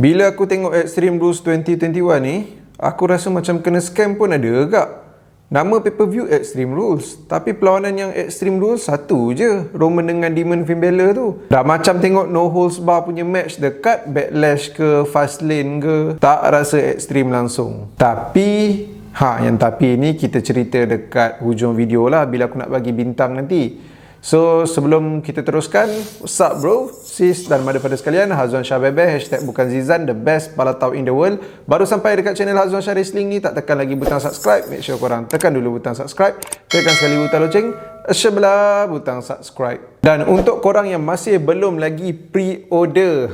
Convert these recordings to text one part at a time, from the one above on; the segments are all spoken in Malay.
Bila aku tengok Extreme Rules 2021 ni, aku rasa macam kena scam pun ada agak. Nama pay-per-view Extreme Rules, tapi perlawanan yang Extreme Rules satu je, Roman dengan Demon Finn Balor tu. Dah macam tengok No Holds Bar punya match dekat Backlash ke Fastlane ke, tak rasa Extreme langsung. Tapi ni kita cerita dekat hujung video lah bila aku nak bagi bintang nanti. So, sebelum kita teruskan, what's up bro, sis dan mother sekalian, Hazwan Shah Bebe, #bukan Zizan, the best balatau in the world. Baru sampai dekat channel Hazwan Shah Wrestling ni, tak tekan lagi butang subscribe, make sure korang tekan dulu butang subscribe, tekan sekali butang loceng, sebelah butang subscribe. Dan untuk korang yang masih belum lagi pre-order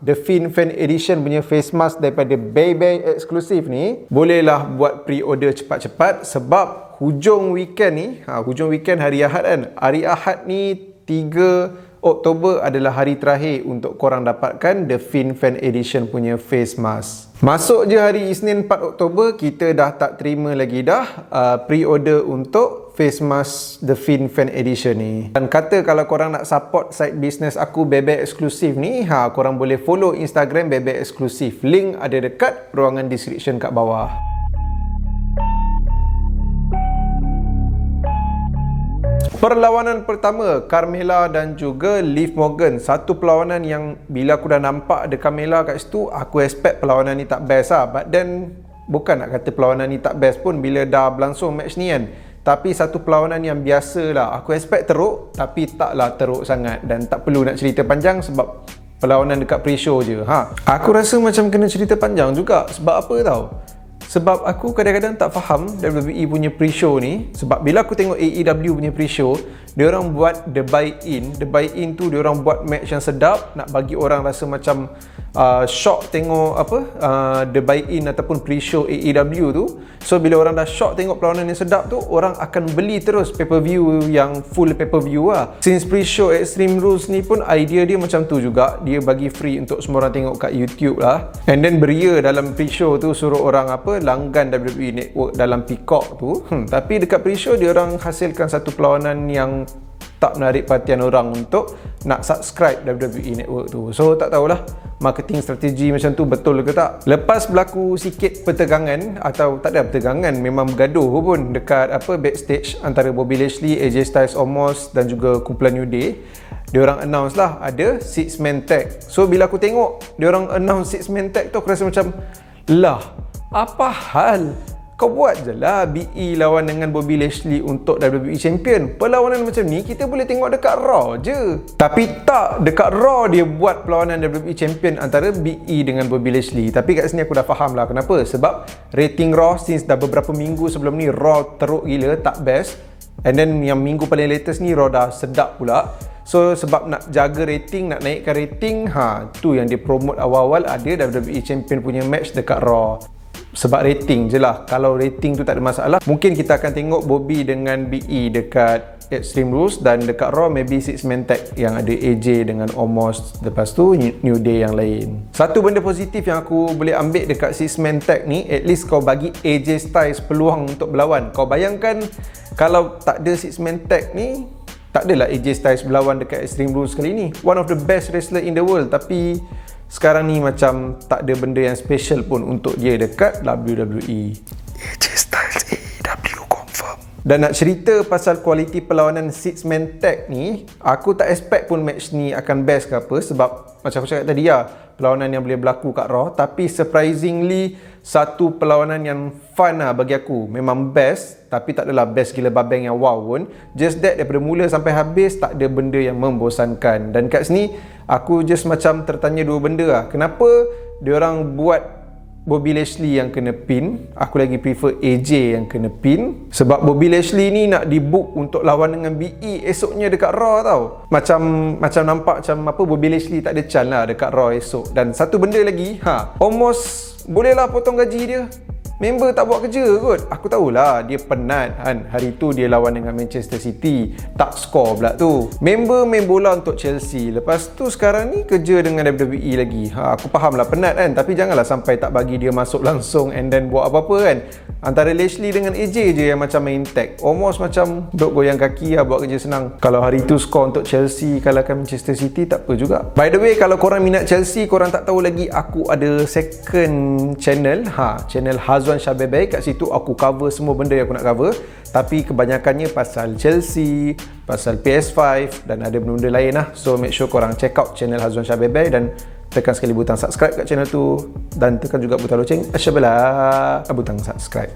The Finn Fan Edition punya face mask daripada Bebe eksklusif ni, bolehlah buat pre-order cepat-cepat sebab hujung weekend hari Ahad kan. Hari Ahad ni 3 Oktober adalah hari terakhir untuk korang dapatkan The Finn Fan Edition punya face mask. Masuk je hari Isnin 4 Oktober, kita dah tak terima lagi pre-order untuk face mask The Finn Fan Edition ni. Dan kata kalau korang nak support side business aku Bebe eksklusif ni, korang boleh follow Instagram Bebe eksklusif. Link ada dekat ruangan description kat bawah. Perlawanan pertama, Carmella dan juga Liv Morgan. Satu perlawanan yang bila aku dah nampak ada Carmella kat situ, aku expect perlawanan ni tak best But then, bukan nak kata perlawanan ni tak best pun bila dah berlangsung match ni kan. Tapi satu perlawanan yang biasa lah. Aku expect teruk, tapi taklah teruk sangat. Dan tak perlu nak cerita panjang sebab perlawanan dekat pre-show je. Aku rasa macam kena cerita panjang juga. Sebab apa tau? Sebab aku kadang-kadang tak faham WWE punya pre-show ni. Sebab bila aku tengok AEW punya pre-show, diorang buat the buy-in. The buy-in tu diorang buat match yang sedap, nak bagi orang rasa macam shock tengok the buy-in ataupun pre-show AEW tu. So bila orang dah shock tengok perlawanan yang sedap tu, orang akan beli terus pay-per-view yang full pay-per-view lah. Since pre-show Extreme Rules ni pun idea dia macam tu juga. Dia bagi free untuk semua orang tengok kat YouTube lah. And then beria dalam pre-show tu suruh orang langgan WWE Network dalam Peacock tu. Tapi dekat pre-show dia orang hasilkan satu perlawanan yang tak menarik perhatian orang untuk nak subscribe WWE Network tu. So tak tahulah marketing strategi macam tu betul ke tak. Lepas berlaku sikit pertegangan, atau tak ada pertegangan, memang bergaduh pun dekat backstage antara Bobby Lashley, AJ Styles, Omos dan juga kumpulan New Day. Diorang announce lah ada 6-man tag. So bila aku tengok diorang announce 6-man tag tu, aku rasa macam apa hal? Kau buat je lah BE lawan dengan Bobby Lashley untuk WWE Champion. Perlawanan macam ni kita boleh tengok dekat Raw je. Tapi tak, dekat Raw dia buat perlawanan WWE Champion antara BE dengan Bobby Lashley. Tapi kat sini aku dah faham lah kenapa. Sebab rating Raw since dah beberapa minggu sebelum ni Raw teruk gila, tak best. And then yang minggu paling latest ni Raw dah sedap pula. So sebab nak jaga rating, nak naikkan rating, tu yang dia promote awal-awal ada WWE Champion punya match dekat Raw. Sebab rating je lah. Kalau rating tu tak ada masalah, mungkin kita akan tengok Bobby dengan BE dekat Extreme Rules, dan dekat Raw maybe 6-man tag yang ada AJ dengan Omos, lepas tu New Day yang lain. Satu benda positif yang aku boleh ambil dekat 6-man tag ni, at least kau bagi AJ Styles peluang untuk berlawan. Kau bayangkan kalau tak ada 6-man tag ni, tak adalah AJ Styles berlawan dekat Extreme Rules kali ni. One of the best wrestler in the world, tapi sekarang ni macam tak ada benda yang special pun untuk dia dekat WWE. AJ Styles AEW confirm. Dan nak cerita pasal kualiti perlawanan 6-man tag ni, aku tak expect pun match ni akan best ke apa. Sebab macam aku cakap tadi perlawanan yang boleh berlaku kat Raw. Tapi surprisingly satu perlawanan yang fun bagi aku. Memang best, tapi tak adalah best gila babeng yang wow pun. Just that daripada mula sampai habis tak ada benda yang membosankan. Dan kat sini aku just macam tertanya dua benda Kenapa diorang buat Bobby Lashley yang kena pin? Aku lagi prefer AJ yang kena pin. Sebab Bobby Lashley ni nak dibook untuk lawan dengan BE esoknya dekat Raw tau. Macam nampak macam Bobby Lashley tak ada chance lah dekat Raw esok. Dan satu benda lagi, Omos bolehlah potong gaji dia. member tak buat kerja kot. Aku tahulah dia penat kan. Hari tu dia lawan dengan Manchester City, tak skor pula tu. Member main bola untuk Chelsea, lepas tu sekarang ni kerja dengan WWE lagi. Aku faham lah penat kan, tapi janganlah sampai tak bagi dia masuk langsung and then buat apa-apa kan. Antara Lashley dengan AJ je yang macam main tag, almost macam duk goyang kaki lah, buat kerja senang. Kalau hari tu skor untuk Chelsea kalahkan Manchester City, tak apa juga. By the way, kalau korang minat Chelsea, korang tak tahu lagi, aku ada second channel, channel Hazwan Syabebe. Kat situ aku cover semua benda yang aku nak cover, tapi kebanyakannya pasal Chelsea, pasal PS5 dan ada benda-benda lain lah. So make sure korang check out channel Hazwan Syabebe dan tekan sekali butang subscribe kat channel tu, dan tekan juga butang loceng Syabela, butang subscribe.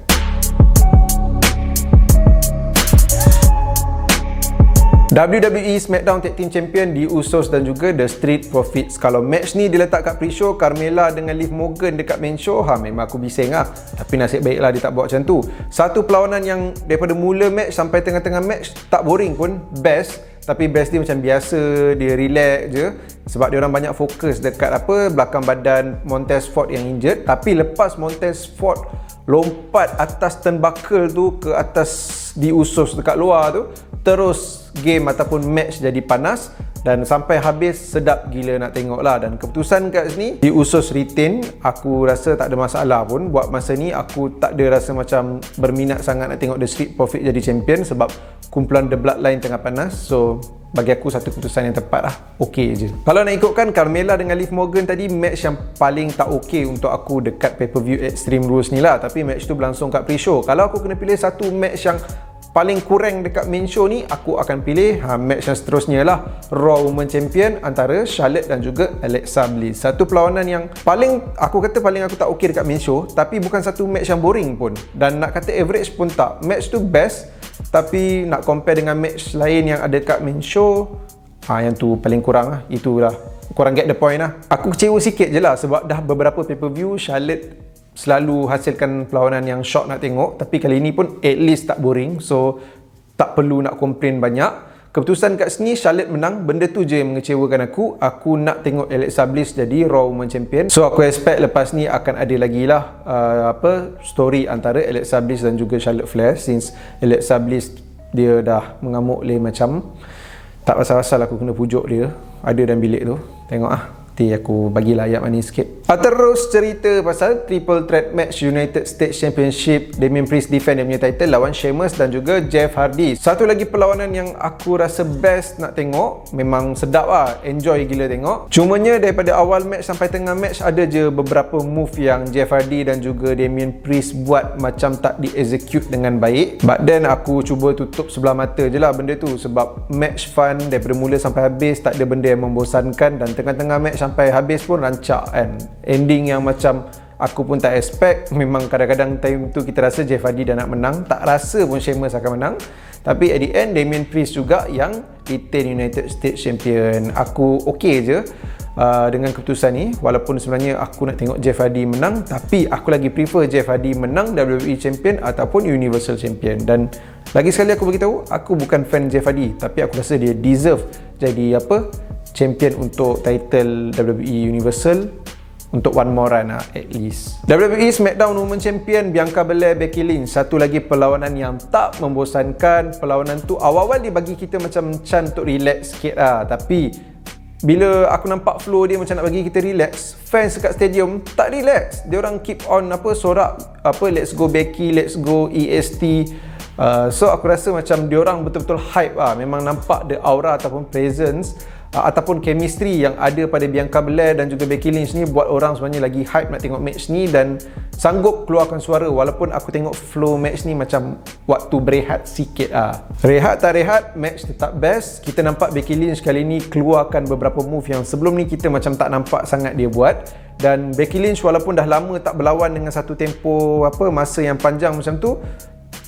WWE SmackDown Tag Team Champion The Usos dan juga The Street Profits. Kalau match ni diletak kat pre-show, Carmella dengan Liv Morgan dekat main show, memang aku bising lah. Tapi nasib baiklah dia tak buat macam tu. Satu perlawanan yang daripada mula match sampai tengah-tengah match tak boring pun, best. Tapi best dia macam biasa, dia relax je. Sebab dia orang banyak fokus dekat belakang badan Montez Ford yang injured. Tapi lepas Montez Ford lompat atas turnbuckle tu ke atas The Usos dekat luar tu, terus game ataupun match jadi panas dan sampai habis sedap gila nak tengok lah. Dan keputusan kat sini The Usos retain. Aku rasa tak ada masalah pun. Buat masa ni aku tak ada rasa macam berminat sangat nak tengok The Street Profits jadi champion, sebab kumpulan The Bloodline tengah panas. So bagi aku satu keputusan yang tepat lah, okey je. Kalau nak ikutkan Carmella dengan Liv Morgan tadi, match yang paling tak okey untuk aku dekat pay-per-view Extreme Rules ni lah. Tapi match tu berlangsung kat pre-show. Kalau aku kena pilih satu match yang paling kurang dekat main show ni, aku akan pilih match yang seterusnya lah, Raw Women Champion antara Charlotte dan juga Alexa Bliss. Satu perlawanan yang paling aku tak okey dekat main show, tapi bukan satu match yang boring pun, dan nak kata average pun tak. Match tu best, tapi nak compare dengan match lain yang ada kat main show, yang tu paling kurang lah. Itulah, korang get the point lah. Aku kecewa sikit je lah, sebab dah beberapa pay-per-view Charlotte selalu hasilkan perlawanan yang shock nak tengok, tapi kali ni pun at least tak boring. So tak perlu nak komplain banyak. Keputusan kat sini Charlotte menang. Benda tu je yang mengecewakan aku. Aku nak tengok Alexa Bliss jadi Raw Women Champion. So aku expect lepas ni akan ada lagi lah story antara Alexa Bliss dan juga Charlotte Flair, since Alexa Bliss dia dah mengamuk macam tak pasal-pasal aku kena pujuk dia ada dalam bilik tu. Tengok nanti aku bagilah ayat manis sikit. Terus cerita pasal triple threat match United States Championship. Damian Priest defend dia punya title lawan Sheamus dan juga Jeff Hardy. Satu lagi perlawanan yang aku rasa best nak tengok. Memang sedap lah, enjoy gila tengok. Cumanya daripada awal match sampai tengah match ada je beberapa move yang Jeff Hardy dan juga Damian Priest buat macam tak di-execute dengan baik. But then aku cuba tutup sebelah mata je lah benda tu, sebab match fun daripada mula sampai habis, tak ada benda yang membosankan, dan tengah-tengah match sampai habis pun rancak kan. Ending yang macam aku pun tak expect. Memang kadang-kadang time tu kita rasa Jeff Hardy dah nak menang, tak rasa pun Sheamus akan menang, tapi at the end Damian Priest juga yang retain United States Champion. Aku okey je dengan keputusan ni, walaupun sebenarnya aku nak tengok Jeff Hardy menang, tapi aku lagi prefer Jeff Hardy menang WWE Champion ataupun Universal Champion. Dan lagi sekali aku beritahu, aku bukan fan Jeff Hardy, tapi aku rasa dia deserve jadi champion untuk title WWE Universal untuk one more run at least. WWE SmackDown Women Champion Bianca Belair, Becky Lynch. Satu lagi perlawanan yang tak membosankan. Perlawanan tu awal-awal dia bagi kita macam chance untuk relax sikit tapi bila aku nampak flow dia macam nak bagi kita relax, fans dekat stadium tak relax. Dia orang keep on sorak let's go Becky, let's go EST. So aku rasa macam dia orang betul-betul hype memang nampak the aura ataupun presence ataupun chemistry yang ada pada Bianca Belair dan juga Becky Lynch ni buat orang sebenarnya lagi hype nak tengok match ni dan sanggup keluarkan suara. Walaupun aku tengok flow match ni macam waktu berehat sikit rehat tak rehat, match tetap best. Kita nampak Becky Lynch kali ni keluarkan beberapa move yang sebelum ni kita macam tak nampak sangat dia buat. Dan Becky Lynch walaupun dah lama tak berlawan dengan satu tempoh masa yang panjang macam tu,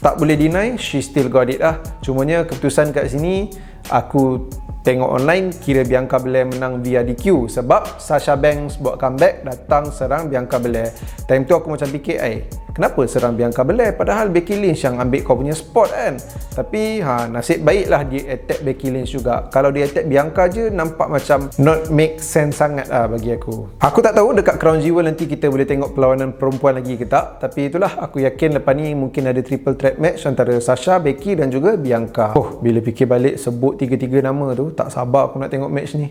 tak boleh deny she still got it Cumanya keputusan kat sini aku tengok online kira Bianca Belair menang via DQ, sebab Sasha Banks buat comeback datang serang Bianca Belair. Time tu aku macam fikir kenapa serang Bianca Belair padahal Becky Lynch yang ambil kau punya spot kan. Tapi nasib baiklah dia attack Becky Lynch juga. Kalau dia attack Bianca je nampak macam not make sense sangat bagi aku. Aku tak tahu dekat Crown Jewel nanti kita boleh tengok perlawanan perempuan lagi ke tak, tapi itulah, aku yakin lepas ni mungkin ada triple threat match antara Sasha, Becky dan juga Bianca. Bila fikir balik sebut tiga-tiga nama tu, tak sabar aku nak tengok match ni.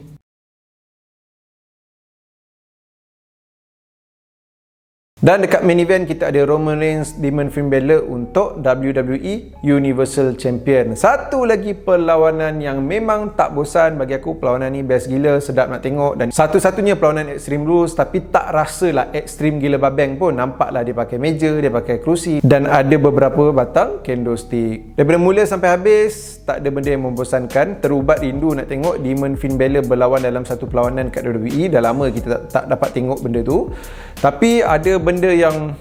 Dan dekat main event kita ada Roman Reigns, Demon Finn Balor untuk WWE Universal Champion. Satu lagi perlawanan yang memang tak bosan bagi aku. Perlawanan ni best gila, sedap nak tengok, dan satu-satunya perlawanan Extreme Rules tapi tak rasalah ekstrim gila babeng pun. Nampaklah dia pakai meja, dia pakai kerusi dan ada beberapa batang candlestick. Daripada mula sampai habis tak ada benda yang membosankan. Terubat rindu nak tengok Demon Finn Balor berlawan dalam satu perlawanan kat WWE. Dah lama kita tak dapat tengok benda tu. Tapi ada benda yang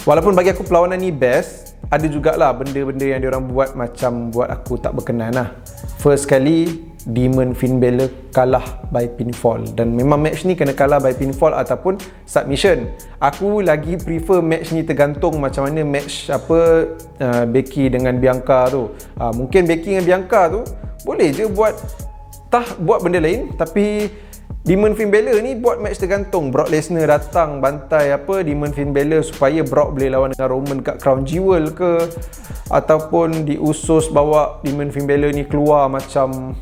walaupun bagi aku perlawanan ni best, ada jugalah benda-benda yang diorang buat macam buat aku tak berkenan lah. First kali Demon Finn Balor kalah by pinfall, dan memang match ni kena kalah by pinfall ataupun submission. Aku lagi prefer match ni tergantung macam mana match Becky dengan Bianca tu. Mungkin Becky dengan Bianca tu boleh je buat benda lain, tapi Demon Finn Balor ni buat match tergantung. Brock Lesnar datang bantai Demon Finn Balor supaya Brock boleh lawan dengan Roman kat Crown Jewel ke, ataupun diusus bawa Demon Finn Balor ni keluar macam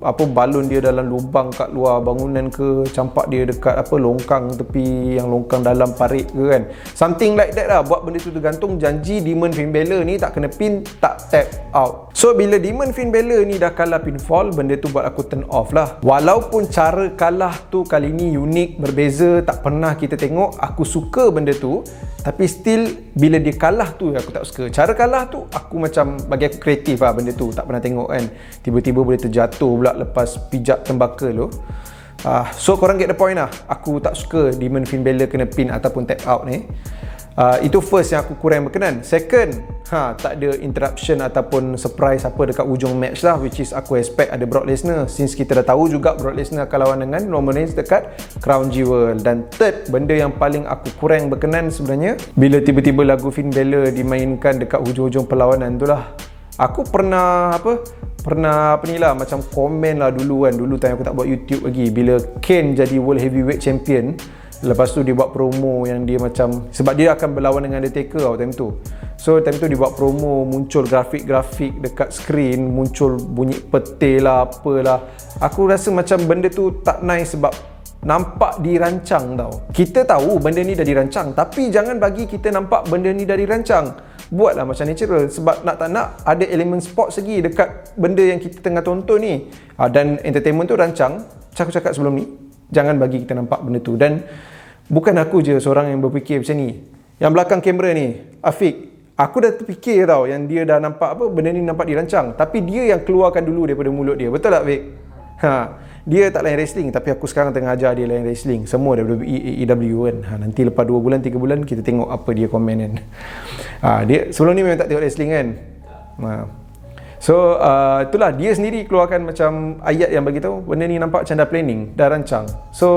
balon dia dalam lubang kat luar bangunan ke, campak dia dekat longkang tepi yang longkang dalam parit ke kan. Something like that lah. Buat benda tu tergantung. Janji Demon Finn Balor ni tak kena pin, tak tap out. So bila Demon Finn Balor ni dah kalah pinfall, benda tu buat aku turn off lah. Walaupun cara kalah tu kali ni unik, berbeza, tak pernah kita tengok. Aku suka benda tu, tapi still bila dia kalah tu aku tak suka. Cara kalah tu aku macam, bagi aku kreatif lah benda tu. Tak pernah tengok kan, tiba-tiba boleh terjatuh pula lepas pijak tembaka tu. So korang get the point lah. Aku tak suka Demon Finn Balor kena pin ataupun tap out ni. Itu first yang aku kurang berkenan. Second, tak ada interruption ataupun surprise dekat ujung match lah, which is aku expect ada Brock Lesnar, since kita dah tahu juga Brock Lesnar akan lawan dengan Roman Reigns dekat Crown Jewel. Dan third, benda yang paling aku kurang berkenan sebenarnya, bila tiba-tiba lagu Finn Balor dimainkan dekat hujung-hujung perlawanan tu lah. Aku pernah macam komen lah dulu time aku tak buat YouTube lagi, bila Kane jadi World Heavyweight Champion. Lepas tu dia buat promo yang dia macam, sebab dia akan berlawan dengan Undertaker time tu. So time tu dia buat promo, muncul grafik-grafik dekat skrin, muncul bunyi petir lah, apalah. Aku rasa macam benda tu tak nice sebab nampak dirancang tau. Kita tahu benda ni dah dirancang, tapi jangan bagi kita nampak benda ni dah dirancang. Buatlah macam natural, sebab nak tak nak ada elemen sports lagi dekat benda yang kita tengah tonton ni. Dan entertainment tu rancang, aku cakap sebelum ni, jangan bagi kita nampak benda tu. Dan bukan aku je seorang yang berfikir macam ni. Yang belakang kamera ni, Afiq, aku dah terfikir tau yang dia dah nampak benda ni nampak dirancang, tapi dia yang keluarkan dulu daripada mulut dia. Betul tak, Afiq? Dia tak lain wrestling, tapi aku sekarang tengah ajar dia lain wrestling. Semua WWE, AEW kan. Nanti lepas 2 bulan, 3 bulan kita tengok apa dia komen kan. Dia sebelum ni memang tak tengok wrestling kan. So itulah, dia sendiri keluarkan macam ayat yang bagi tahu benda ni nampak macam dah planning, dah rancang. So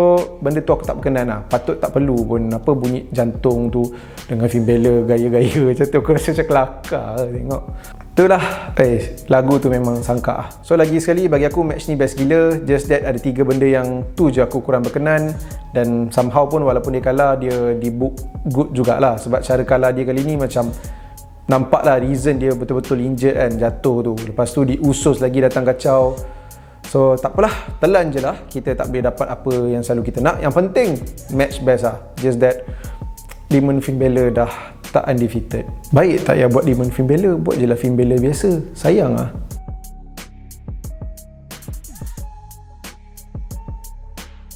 benda tu aku tak berkenan lah. Patut tak perlu pun bunyi jantung tu dengan Finn Balor gaya-gaya macam tu. Aku rasa macam kelakar tengok. Itulah, lagu tu memang sangka lah. So lagi sekali bagi aku match ni best gila. Just that ada 3 benda yang tu je aku kurang berkenan. Dan somehow pun walaupun dia kalah, dia di book good jugalah. Sebab cara kalah dia kali ni macam nampaklah reason dia betul-betul injured kan, jatuh tu. Lepas tu diusus lagi datang kacau. So tak apalah, telan je lah. Kita tak boleh dapat apa yang selalu kita nak. Yang penting match best lah. Just that Demon Finn Balor dah tak undefeated. Baik tak ya buat Demon Finn Balor, buat je lah Finn Balor biasa. Sayang lah.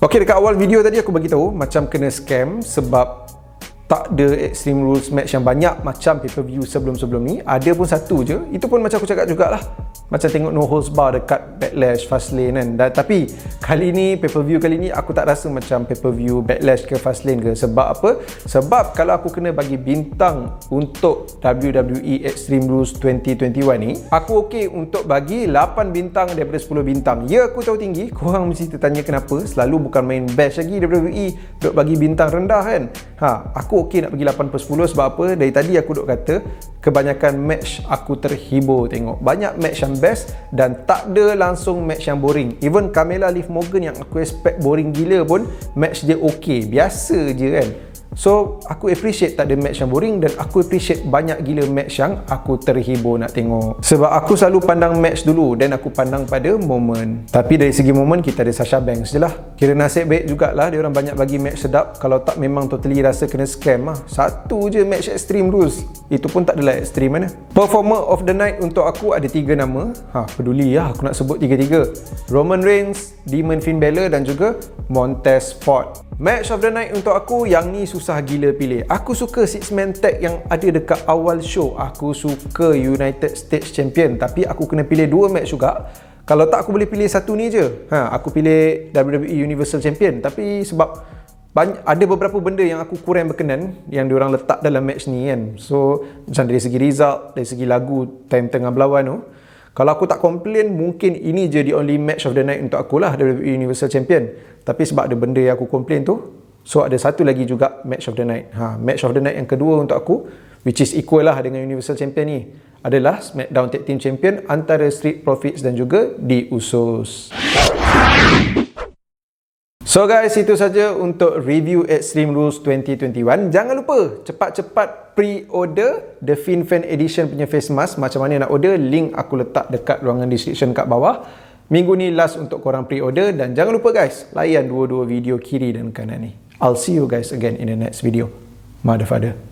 Ok, dekat awal video tadi aku bagi tahu macam kena scam sebab tak ada Extreme Rules match yang banyak macam pay-per-view sebelum-sebelum ni. Ada pun satu je. Itu pun macam aku cakap jugalah, macam tengok no holds bar dekat Backlash Fastlane kan. Tapi kali ni, pay-per-view kali ni aku tak rasa macam pay-per-view Backlash ke Fastlane ke. Sebab apa? Sebab kalau aku kena bagi bintang untuk WWE Extreme Rules 2021 ni, aku okey untuk bagi 8 bintang daripada 10 bintang. Ya, aku tahu tinggi, korang mesti tertanya kenapa selalu bukan main bash lagi WWE duk bagi bintang rendah kan. Aku okey nak bagi 8/10 sebab apa? Dari tadi aku duk kata kebanyakan match aku terhibur tengok. Banyak match yang best dan tak ada langsung match yang boring. Even Carmella Liv Morgan yang aku expect boring gila pun, match dia okey, biasa je kan. So aku appreciate tak ada match yang boring, dan aku appreciate banyak gila match yang aku terhibur nak tengok. Sebab aku selalu pandang match dulu dan aku pandang pada moment. Tapi dari segi moment, kita ada Sasha Banks je lah. Kira nasib baik jugalah dia orang banyak bagi match sedap. Kalau tak memang totally rasa kena scam lah. Satu je match Extreme Rules, itu pun tak adalah extreme mana. Performer of the night untuk aku ada 3 nama. Peduli lah aku nak sebut 3-3. Roman Reigns, Demon Finn Balor dan juga Montez Ford. Match of the night untuk aku, yang ni susah gila pilih. Aku suka 6-man tag yang ada dekat awal show. Aku suka United States Champion, tapi aku kena pilih 2 match juga. Kalau tak aku boleh pilih satu ni je. Aku pilih WWE Universal Champion, tapi sebab ada beberapa benda yang aku kurang berkenan yang diorang letak dalam match ni kan. So macam dari segi result, dari segi lagu time tengah berlawan tu, kalau aku tak komplain, mungkin ini je the only match of the night untuk aku lah, WWE Universal Champion. Tapi sebab ada benda yang aku komplain tu, so ada satu lagi juga match of the night. Match of the night yang kedua untuk aku, which is equal lah dengan Universal Champion ni, adalah SmackDown Tag Team Champion antara Street Profits dan juga The Usos. So guys, itu saja untuk review Extreme Rules 2021. Jangan lupa cepat-cepat pre-order The Fin Fan Edition punya face mask. Macam mana nak order, link aku letak dekat ruangan description kat bawah. Minggu ni last untuk korang pre-order, dan jangan lupa guys, layan dua-dua video kiri dan kanan ni. I'll see you guys again in the next video. Mother Father.